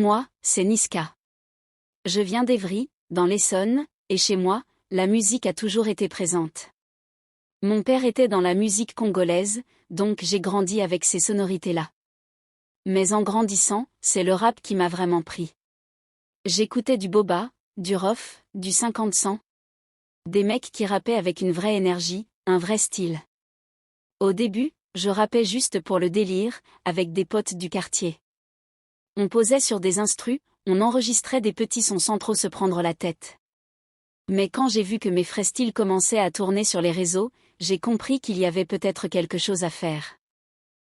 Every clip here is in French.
Moi, c'est Niska. Je viens d'Evry, dans l'Essonne, et chez moi, la musique a toujours été présente. Mon père était dans la musique congolaise, donc j'ai grandi avec ces sonorités-là. Mais en grandissant, c'est le rap qui m'a vraiment pris. J'écoutais du Boba, du Rof, du 50 Cent. Des mecs qui rappaient avec une vraie énergie, un vrai style. Au début, je rappais juste pour le délire, avec des potes du quartier. On posait sur des instrus, on enregistrait des petits sons sans trop se prendre la tête. Mais quand j'ai vu que mes vrais styles commençaient à tourner sur les réseaux, j'ai compris qu'il y avait peut-être quelque chose à faire.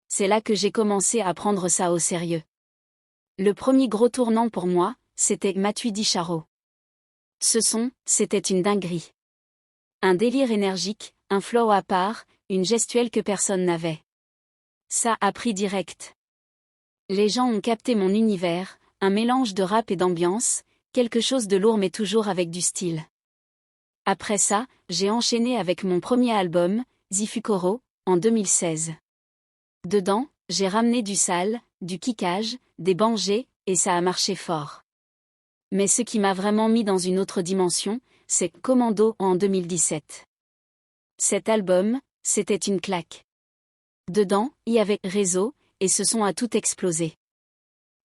C'est là que j'ai commencé à prendre ça au sérieux. Le premier gros tournant pour moi, c'était Matuidi Charo. Ce son, c'était une dinguerie. Un délire énergique, un flow à part, une gestuelle que personne n'avait. Ça a pris direct. Les gens ont capté mon univers, un mélange de rap et d'ambiance, quelque chose de lourd mais toujours avec du style. Après ça, j'ai enchaîné avec mon premier album, Zifukoro, en 2016. Dedans, j'ai ramené du sale, du kickage, des bangers, et ça a marché fort. Mais ce qui m'a vraiment mis dans une autre dimension, c'est Commando en 2017. Cet album, c'était une claque. Dedans, il y avait Réseau, et ce son a tout explosé.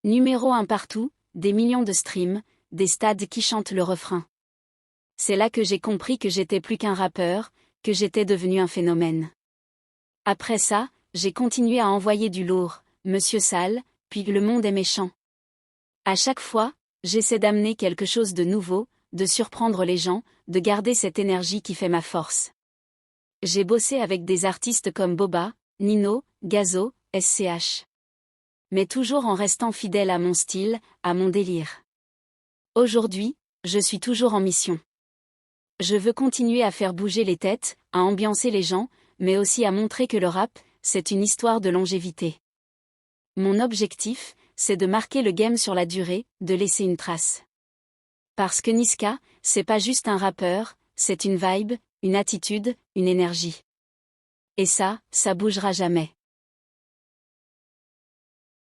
Numéro 1 partout, des millions de streams, des stades qui chantent le refrain. C'est là que j'ai compris que j'étais plus qu'un rappeur, que j'étais devenu un phénomène. Après ça, j'ai continué à envoyer du lourd, Monsieur Sale, puis Le Monde est méchant. À chaque fois, j'essaie d'amener quelque chose de nouveau, de surprendre les gens, de garder cette énergie qui fait ma force. J'ai bossé avec des artistes comme Boba, Nino, Gazo, SCH. Mais toujours en restant fidèle à mon style, à mon délire. Aujourd'hui, je suis toujours en mission. Je veux continuer à faire bouger les têtes, à ambiancer les gens, mais aussi à montrer que le rap, c'est une histoire de longévité. Mon objectif, c'est de marquer le game sur la durée, de laisser une trace. Parce que Niska, c'est pas juste un rappeur, c'est une vibe, une attitude, une énergie. Et ça bougera jamais.